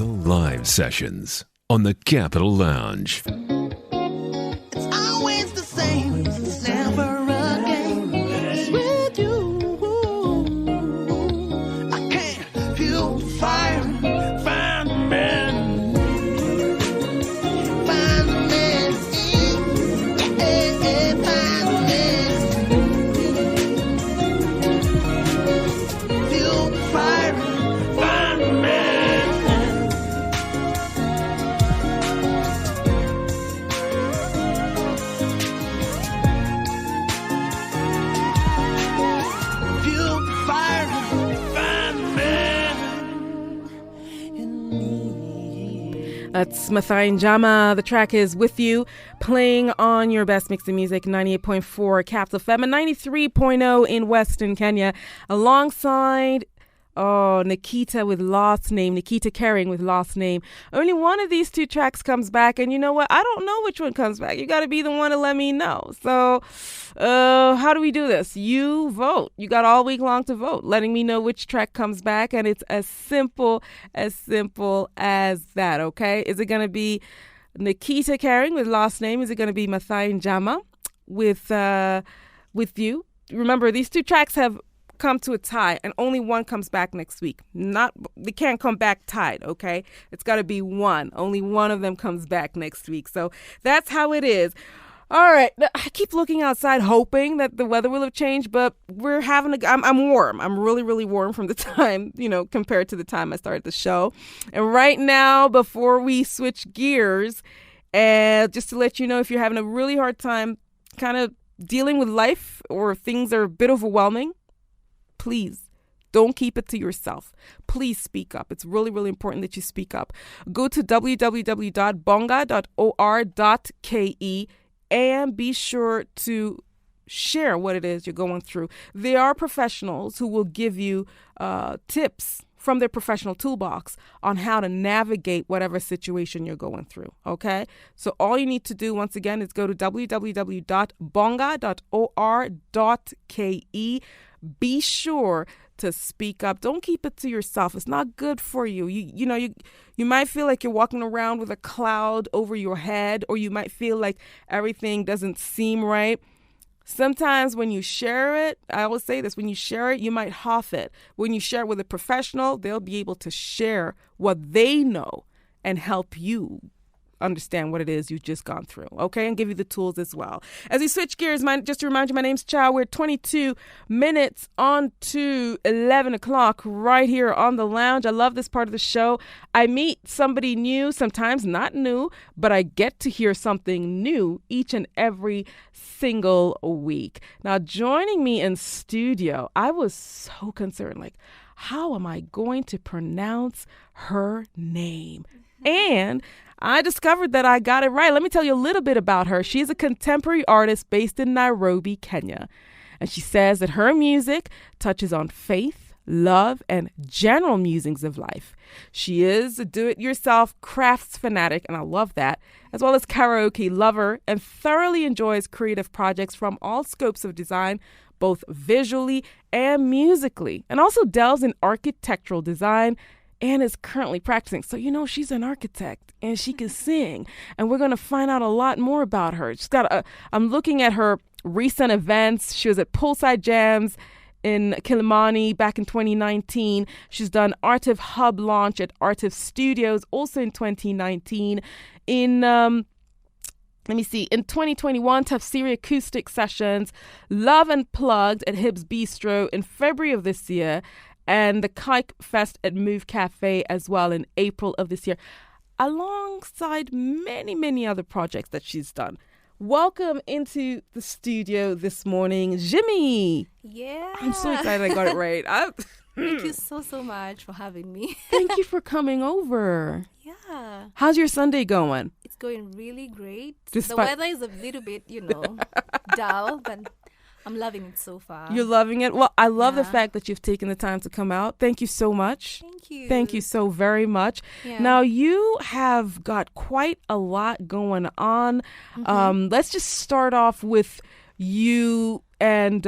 Capital Live Sessions on the Capital Lounge. It's always the same. It's never again. It's with you. I can't feel the fire. Find a man. Find a man. Yeah, find a man. Feel the fire. Find a man. Feel the fire. Find a man in me. That's Mathai Njama. The track is With You, playing on your best mix of music, 98.4 Capital FM and 93.0 in Western Kenya, alongside Nikita with Lost Name, Nikita Kering with Lost Name. Only one of these two tracks comes back, and you know what? I don't know which one comes back. You got to be the one to let me know. So, how do we do this? You vote. You got all week long to vote, letting me know which track comes back, and it's as simple as that, okay? Is it going to be Nikita Kering with Lost Name? Is it going to be Mathai Njama with You? Remember, these two tracks have come to a tie, and only one comes back next week. They can't come back tied, okay? It's got to be one. Only one of them comes back next week. So that's how it is. All right. I keep looking outside hoping that the weather will have changed, but we're having I'm warm. I'm really, really warm from the time, compared to the time I started the show. And right now, before we switch gears, just to let you know, if you're having a really hard time kind of dealing with life or things are a bit overwhelming, please don't keep it to yourself. Please speak up. It's really, really important that you speak up. Go to www.bonga.or.ke and be sure to share what it is you're going through. There are professionals who will give you tips from their professional toolbox on how to navigate whatever situation you're going through, okay? So all you need to do, once again, is go to www.bonga.or.ke. Be sure to speak up. Don't keep it to yourself. It's not good for you. You might feel like you're walking around with a cloud over your head, or you might feel like everything doesn't seem right. Sometimes when you share it, I always say this, when you share it, you might huff it. When you share it with a professional, they'll be able to share what they know and help you understand what it is you've just gone through, okay, and give you the tools as well. As we switch gears, just to remind you, my name's Chow. We're 22 minutes on to 11 o'clock right here on the lounge. I love this part of the show. I meet somebody new, sometimes not new, but I get to hear something new each and every single week. Now, joining me in studio, I was so concerned, like, how am I going to pronounce her name? And I discovered that I got it right. Let me tell you a little bit about her. She's a contemporary artist based in Nairobi, Kenya. And she says that her music touches on faith, love, and general musings of life. She is a do-it-yourself crafts fanatic, and I love that, as well as karaoke lover, and thoroughly enjoys creative projects from all scopes of design, both visually and musically, and also delves in architectural design, and is currently practicing. So, she's an architect and she can sing. And we're going to find out a lot more about her. She's got I'm looking at her recent events. She was at Poolside Jams in Kilimani back in 2019. She's done Artiv Hub launch at Artiv Studios also in 2019. In 2021, Tafsiri Acoustic Sessions, Love Unplugged at Hibbs Bistro in February of this year, and the Kike Fest at Move Cafe as well in April of this year, alongside many, many other projects that she's done. Welcome into the studio this morning, Jimmy. Yeah. I'm so excited I got it right. Thank you so much for having me. Thank you for coming over. Yeah. How's your Sunday going? It's going really great. The Despite- weather is a little bit, dull, but I'm loving it so far. You're loving it? Well, I love the Yeah. fact that you've taken the time to come out. Thank you so much. Thank you. Thank you so very much. Yeah. Now, you have got quite a lot going on. Let's just start off with you and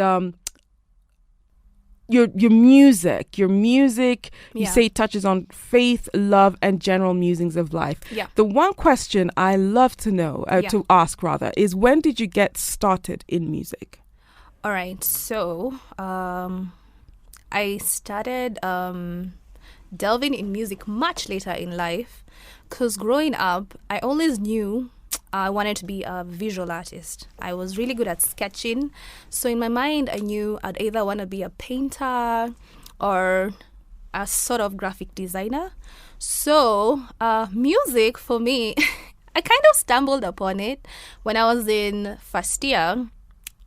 your music. Your music, you Yeah. say it touches on faith, love, and general musings of life. Yeah. The one question I love to know, Yeah. to ask rather, is when did you get started in music? All right. So, I started delving in music much later in life, because growing up, I always knew I wanted to be a visual artist. I was really good at sketching. So in my mind, I knew I'd either want to be a painter or a sort of graphic designer. So music for me, I kind of stumbled upon it when I was in first year.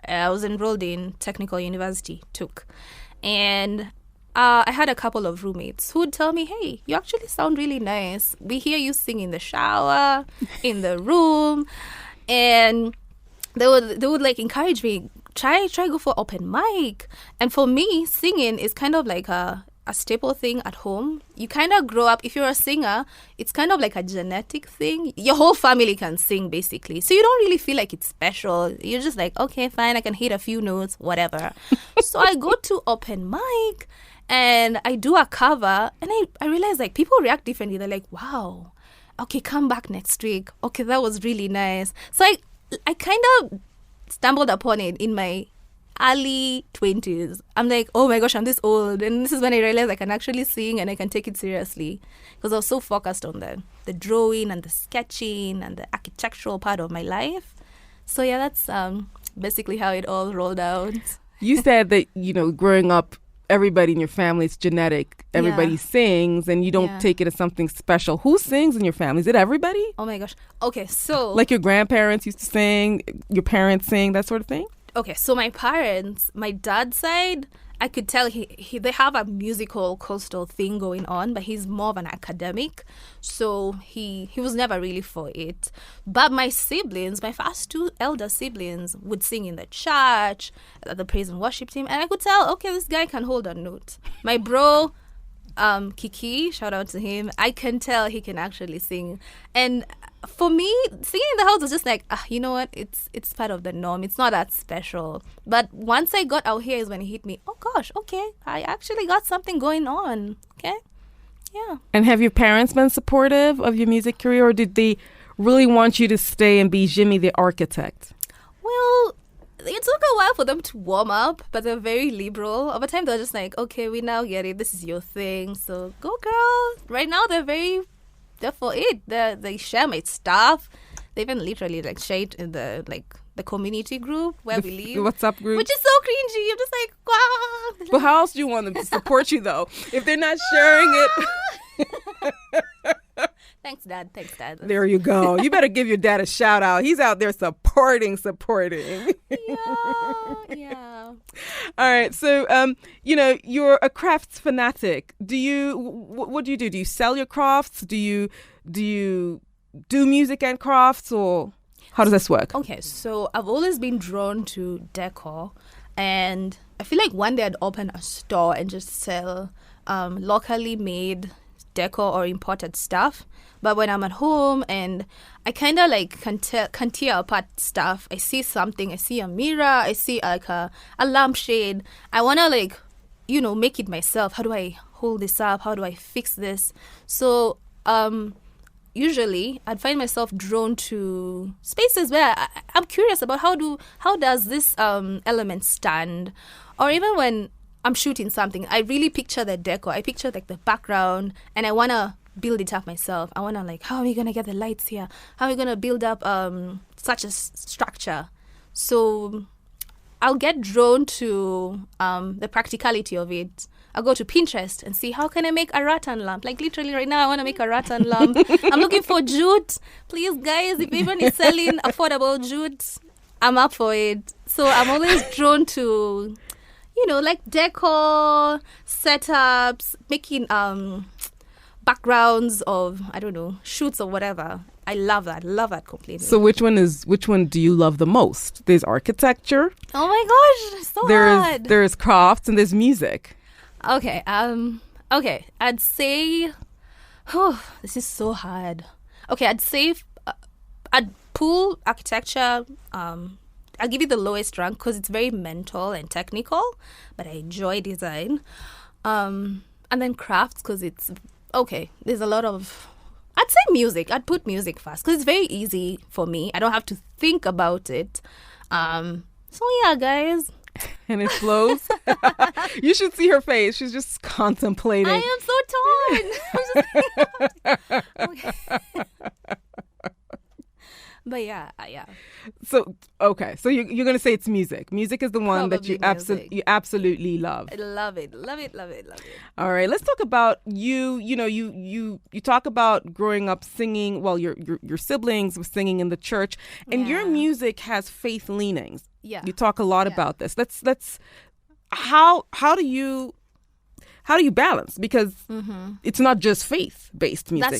I was enrolled in Technical University, TUC. And I had a couple of roommates who would tell me, hey, you actually sound really nice. We hear you sing in the shower, in the room. And they would like encourage me, try go for open mic. And for me, singing is kind of like a staple thing at home. You kind of grow up, if you're a singer, it's kind of like a genetic thing. Your whole family can sing, basically. So you don't really feel like it's special. You're just like, okay, fine, I can hit a few notes, whatever. So I go to open mic and I do a cover, and I realize like people react differently. They're like, wow, okay, come back next week. Okay, that was really nice. So I kind of stumbled upon it in my early 20s. I'm like, oh my gosh, I'm this old. And this is when I realized I can actually sing and I can take it seriously, because I was so focused on the drawing and the sketching and the architectural part of my life. So yeah, that's basically how it all rolled out. You said that, growing up, everybody in your family is genetic. Everybody Yeah. sings, and you don't Yeah. take it as something special. Who sings in your family? Is it everybody? Oh my gosh. Okay, so Like your grandparents used to sing, your parents sing, that sort of thing? okay, so my parents, my dad's side, I could tell they have a musical coastal thing going on, but he's more of an academic, so he was never really for it. But my siblings, my first two elder siblings, would sing in the church, at the praise and worship team, and I could tell, okay, this guy can hold a note. My bro, Kiki, shout out to him, I can tell he can actually sing. And for me, singing in the house was just like, you know what, it's part of the norm. It's not that special. But once I got out here is when it hit me, oh gosh, okay, I actually got something going on. Okay, yeah. And have your parents been supportive of your music career, or did they really want you to stay and be Jimmy the architect? Well, it took a while for them to warm up, but they're very liberal. Over time, they're just like, okay, we now get it. This is your thing, so go, girl. Right now, they're for it. They share my stuff. They even literally like share it in the community group where we live. The WhatsApp group? Which is so cringy. I'm just like, wow. But how else do you want them to support you, though? If they're not sharing it. Thanks, Dad. There you go. You better give your dad a shout out. He's out there supporting. Yeah. All right. So, you're a crafts fanatic. What do you do? Do you sell your crafts? Do you do music and crafts, or how does this work? Okay, so I've always been drawn to decor, and I feel like one day I'd open a store and just sell locally made decor or imported stuff. But when I'm at home and I kind of like can tear apart stuff, I see something, I see a mirror, I see like a lampshade, I want to make it myself. How do I hold this up? How do I fix this? So usually I'd find myself drawn to spaces where I'm curious about how does this element stand? Or even when I'm shooting something, I really picture the decor. I picture like the background, and I want to build it up myself. I want to how are we going to get the lights here? How are we going to build up such a structure? So I'll get drawn to the practicality of it. I'll go to Pinterest and see how can I make a rattan lamp. Like literally right now, I want to make a rattan lamp. I'm looking for jute. Please, guys, if anyone is selling affordable jute, I'm up for it. So I'm always drawn to, decor, setups, making backgrounds of, I don't know, shoots or whatever. I love that completely. So which one do you love the most? There's architecture. Oh my gosh, it's so hard. There's crafts, and there's music. Okay, I'd say, this is so hard. Okay, I'd say, I'd pull architecture I'll give it the lowest rank because it's very mental and technical, but I enjoy design. And then crafts because it's okay. There's a lot of, I'd say music. I'd put music first because it's very easy for me. I don't have to think about it. So yeah, guys. And it flows. You should see her face. She's just contemplating. I am so torn. Okay. But yeah. So okay, so you're gonna say it's music. Music is the one that Probably you absolutely love. I love it. All right, let's talk about you. You know, you talk about growing up singing. Well, your siblings were singing in the church, and your Yeah. music has faith leanings. Yeah. You talk a lot about this. Let's how do you balance, because it's not just faith based music.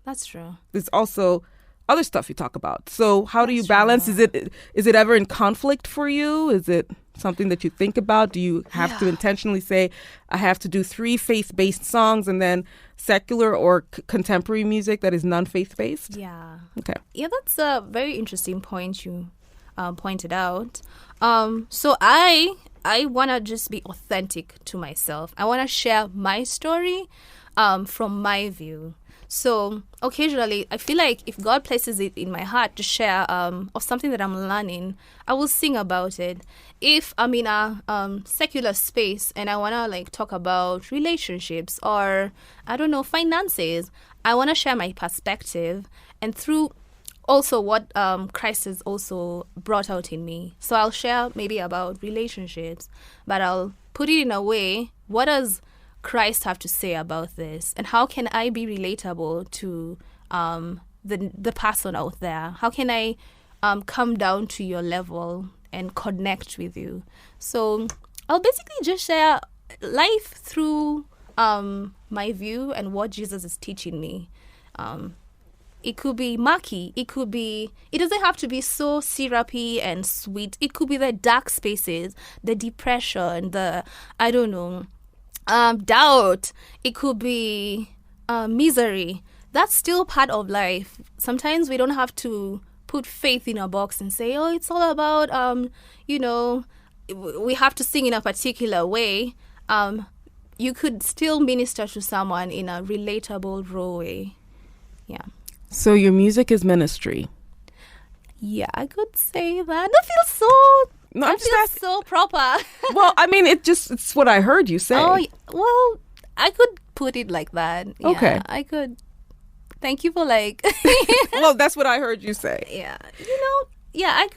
That's true. There's also other stuff you talk about. So how do you balance? Is it ever in conflict for you? Is it something that you think about? Do you have to intentionally say, I have to do 3 faith-based songs and then secular or contemporary music that is non-faith-based? Yeah. Okay. Yeah, that's a very interesting point you pointed out. So I want to just be authentic to myself. I want to share my story from my view. So occasionally, I feel like if God places it in my heart to share of something that I'm learning, I will sing about it. If I'm in a secular space and I want to like talk about relationships or, I don't know, finances, I want to share my perspective and through also what Christ has also brought out in me. So I'll share maybe about relationships, but I'll put it in a way, what does Christ have to say about this, and how can I be relatable to the person out there? How can I come down to your level and connect with you? So I'll basically just share life through my view and what Jesus is teaching me. It could be murky. It doesn't have to be so syrupy and sweet. It could be the dark spaces, the depression, I don't know, doubt. It could be misery. That's still part of life. Sometimes we don't have to put faith in a box and say, oh, it's all about, we have to sing in a particular way. You could still minister to someone in a relatable, raw way. Yeah. So your music is ministry. Yeah, I could say that. That feels so... No, I'm that just feels asking. so proper. Well, I mean, it's what I heard you say. Oh, well, I could put it like that. Yeah, Okay. I could. Thank you for like... Well, that's what I heard you say. Yeah. I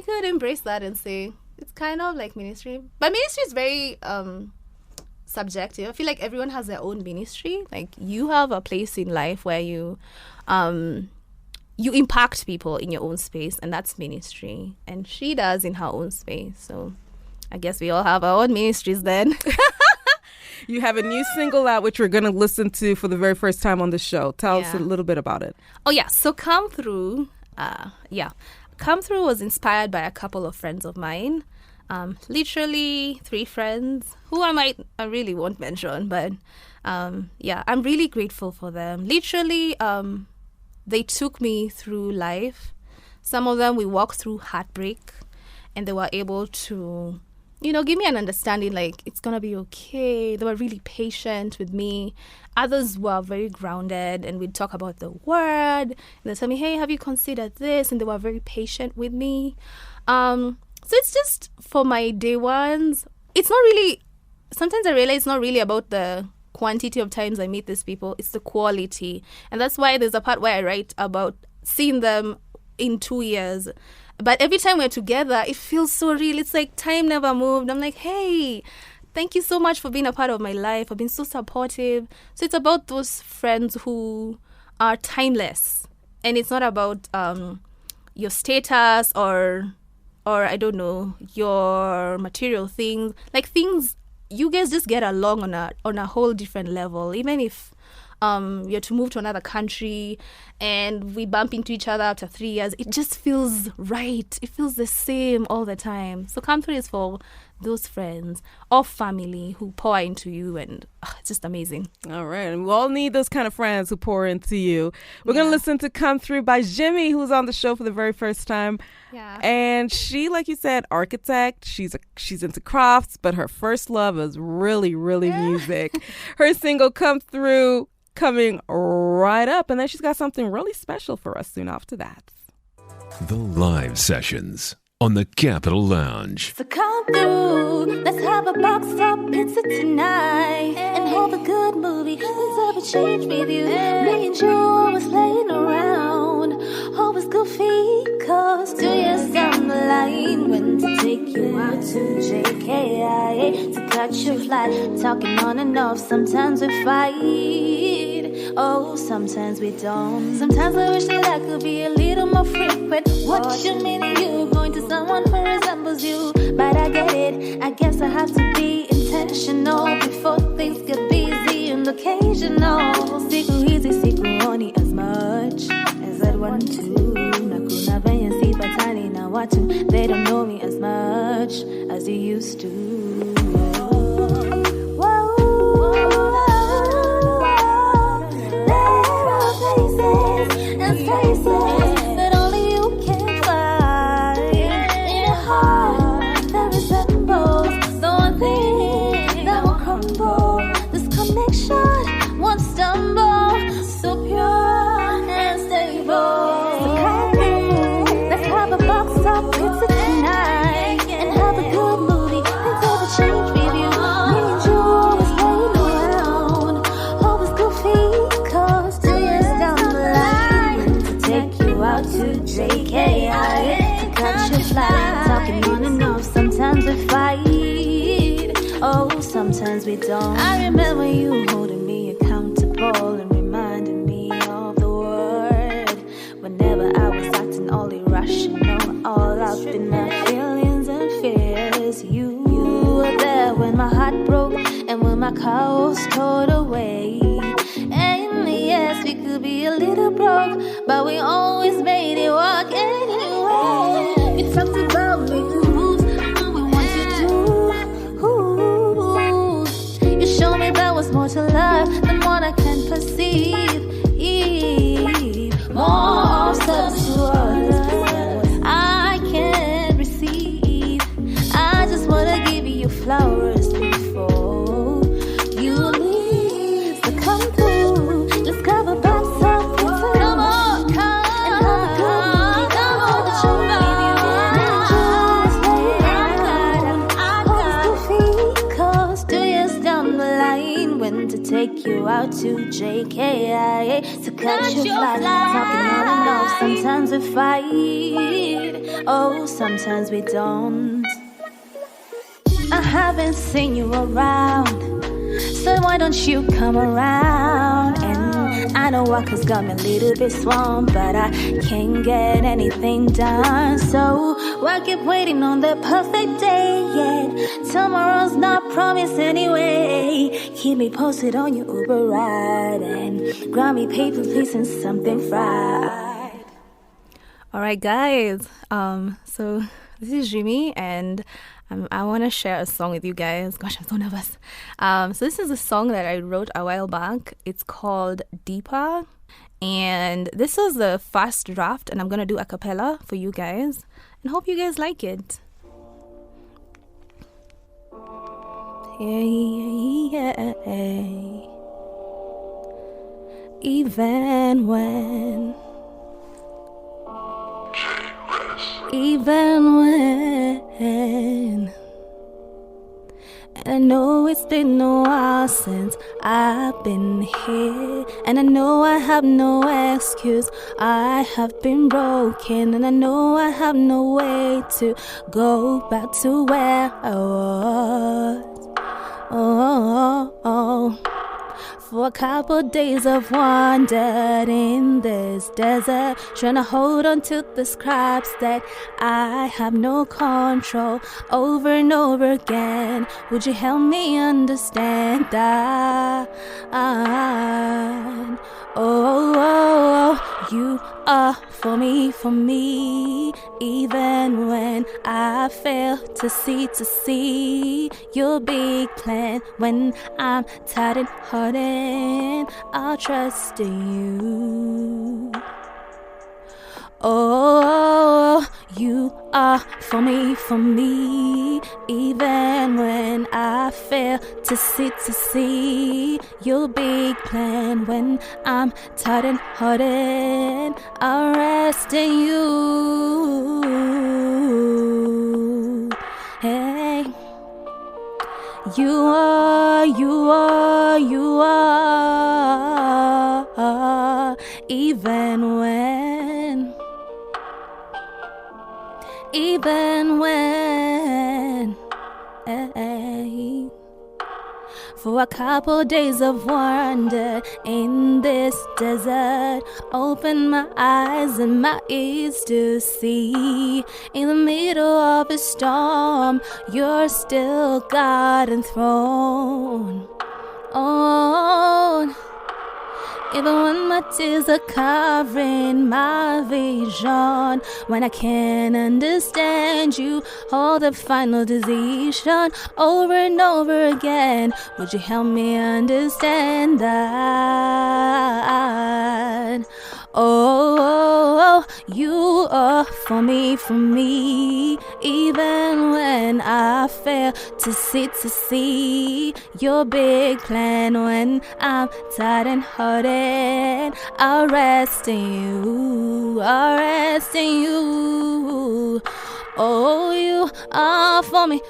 could embrace that and say it's kind of like ministry. But ministry is very subjective. I feel like everyone has their own ministry. Like you have a place in life where you impact people in your own space, and that's ministry. And she does in her own space. So I guess we all have our own ministries then. You have a new single out, which we're going to listen to for the very first time on the show. Tell us a little bit about it. Oh, yeah. So Come Through, Come Through was inspired by a couple of friends of mine. Literally 3 friends who I really won't mention, but I'm really grateful for them. Literally, they took me through life. Some of them we walked through heartbreak, and they were able to, give me an understanding like it's gonna be okay. They were really patient with me. Others were very grounded, and we'd talk about the word, and they tell me, hey, have you considered this? And they were very patient with me. So it's just for my day ones. It's not really, sometimes I realize it's not really about the quantity of times I meet these people. It's the quality. And that's why there's a part where I write about seeing them in 2 years. But every time we're together, it feels so real. It's like time never moved. I'm like, hey, thank you so much for being a part of my life. I've been so supportive. So it's about those friends who are timeless. And it's not about your status or I don't know, your material things. Like things, you guys just get along on a whole different level. Even if you're to move to another country, and we bump into each other after 3 years. It just feels right. It feels the same all the time. So Come Through is for those friends or family who pour into you, and it's just amazing. All right. And we all need those kind of friends who pour into you. We're going to listen to Come Through by Jimmy, who's on the show for the very first time. Yeah. And she, like you said, architect. She's into crafts, but her first love is really, really music. Her single Come Through coming right up. And then she's got something really special for us soon after that. The live sessions on the Capitol Lounge. So come through, let's have a box up pizza tonight and have a good movie. Let's have a change with you. Me and you always playing around, always goofy, cause 2 years down the line, when to take you out to JKIA to catch your flight, talking on and off, sometimes we fight, oh, sometimes we don't. Sometimes I wish that I could be a little more frequent. What you mean you going to someone who resembles you? But I get it, I guess I have to be intentional before things get busy and occasional. Siku hizi sikuoni as much as I'd want to. Nakuna venye sipatani na watu, they don't know me as much as you used to. Sometimes we don't. I remember you holding me accountable and reminding me of the word. Whenever I was acting all irrational, all up in my feelings and fears, you were there when my heart broke and when my car was towed away. And yes, we could be a little broke, but we always made it work anyway. We talked about making moves, what we want to do. Show me there was more to life than what I can perceive. More steps to others I can't receive. I just wanna give you flowers before you leave. So come through, let's cover box up. Come on, come and have a good movie. Come on, the show to take you out to JKIA to catch your flight, talking on and off. Sometimes we fight, oh, sometimes we don't. I haven't seen you around, so why don't you come around? And I know work has got me a little bit swamped, but I can't get anything done. So I keep waiting on the perfect day, yet tomorrow's not promised anyway. Keep me posted on your Uber ride and grab me paper, please, and something fried. All right, guys. So this is Jimmy, and I want to share a song with you guys. Gosh, I'm so nervous. So this is a song that I wrote a while back. It's called Deeper. And this is the first draft, and I'm going to do a cappella for you guys. And hope you guys like it. Yeah. Even when and I know it's been a while since I've been here, and I know I have no excuse. I have been broken, and I know I have no way to go back to where I was. For a couple days I've wandered in this desert, trying to hold on to the scraps that I have no control over and over again. Would you help me understand that? You are for me, even when I fail to see your big plan. When I'm tired and hurting, I'll trust in you. Oh, you are for me, even when I fail to see your big plan. When I'm tired and hurting, I'll rest in you. Hey, you are, even when for a couple days of wonder in this desert, open my eyes and my ears to see. In the middle of a storm, you're still God enthroned. Even when my tears are covering my vision, when I can't understand, you hold the final decision over and over again. Would you help me understand that? Oh, you are for me, even when I fail to see your big plan. When I'm tired and hurting, I'll rest in you, Oh, you are for me,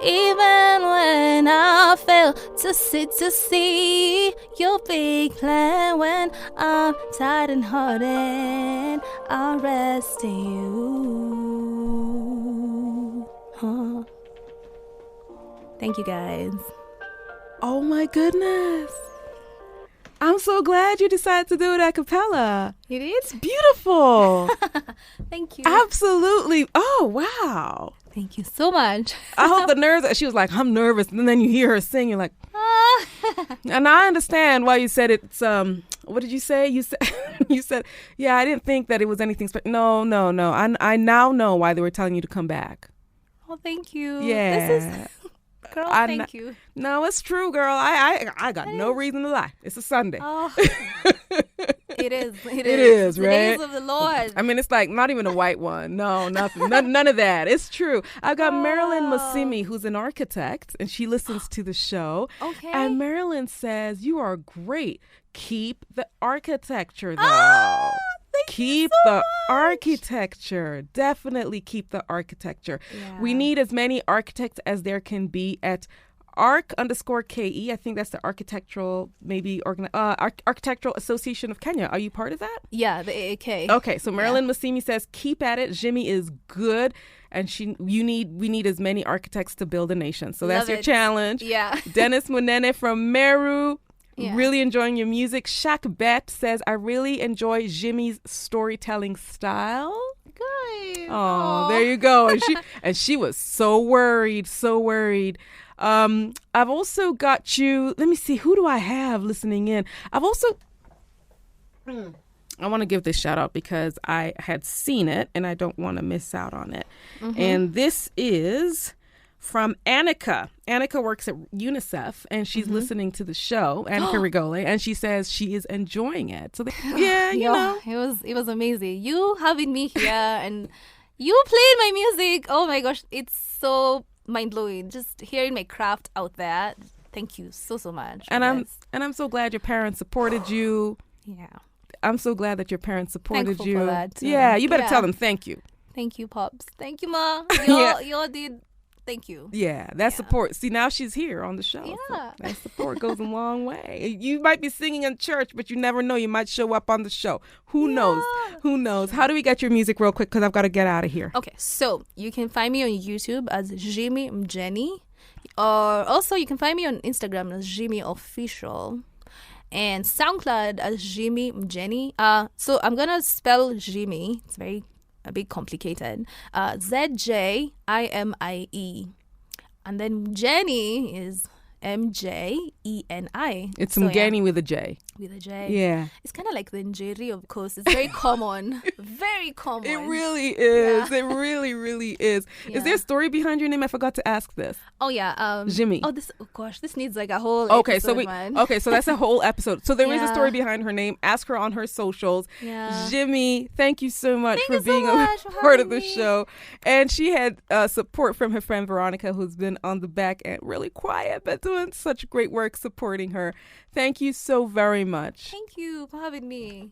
even when I fail to see your big plan. When I'm tired and hurting, I'll rest in you. Thank you, guys. Oh my goodness. I'm so glad you decided to do it a cappella. It It's beautiful. Thank you. Absolutely. Oh, wow. Thank you so much. I hope the nerves, she was like, I'm nervous. And then you hear her sing, you're like, and I understand why you said it's, what did you say? You said, yeah, I didn't think that it was anything special. No. I now know why they were telling you to come back. Oh, thank you. Yeah. This is, girl, thank you. No, it's true, girl. I got no reason to lie. It's a Sunday. Oh, it is. It is, the right? days of the Lord. I mean, it's like not even a white one. No, nothing. None of that. It's true. I've got Marilyn Masimi, who's an architect, and she listens to the show. Okay. And Marilyn says, you are great. Keep the architecture, though. Keep the architecture. Definitely keep the architecture. Yeah. We need as many architects as there can be at ARC_KE. I think that's the architectural, Architectural Association of Kenya. Are you part of that? Yeah, the AAK. Okay, so Marilyn Masimi says, keep at it. Jimmy is good. And we need as many architects to build a nation. So that's Love your it. challenge. Yeah. Dennis Munene from Meru. Yeah. Really enjoying your music. Shaq Bet says, I really enjoy Jimmy's storytelling style. Good. Oh, there you go. And she was so worried. I've also got you. Let me see. Who do I have listening in? I want to give this shout out because I had seen it and I don't want to miss out on it. Mm-hmm. And this is from Annika. Annika works at UNICEF and she's listening to the show, Annika Rigole, and she says she is enjoying it. So, you know. It was amazing. You having me here and you played my music. Oh my gosh, it's so mind-blowing. Just hearing my craft out there. Thank you so much. And I'm so glad your parents supported you. Yeah. I'm so glad that your parents supported Thankful you. for that, too. Yeah, you better Yeah. tell them thank you. Thank you, Pops. Thank you, Ma. Yeah. You did. Thank you. Yeah, that support. See, now she's here on the show. So Yeah. that support goes a long way. You might be singing in church, but you never know. You might show up on the show. Who knows? Who knows? How do we get your music real quick? Because I've got to get out of here. Okay, so you can find me on YouTube as Jimmy Mjeni. Or also, you can find me on Instagram as Jimmy Official. And SoundCloud as Jimmy Mjeni. So I'm gonna spell Jimmy. It's a bit complicated. ZJIMIE, and then Jenny is MJENI. It's So, Mgeni with a J. with a J. Yeah. It's kind of like the Njeri, of course. It's very common. Very common. It really is. Yeah. It really, really is. Yeah. Is there a story behind your name? I forgot to ask this. Oh yeah. Jimmy. Oh gosh, this needs like a whole. Okay, episode, so that's a whole episode. So there is a Yeah. story behind her name. Ask her on her socials. Yeah. Jimmy, thank you so much Thank for you so being much a for part of having the me. show. And she had support from her friend Veronica, who's been on the back end, really quiet, but doing such great work supporting her. Thank you so very much. Thank you for having me.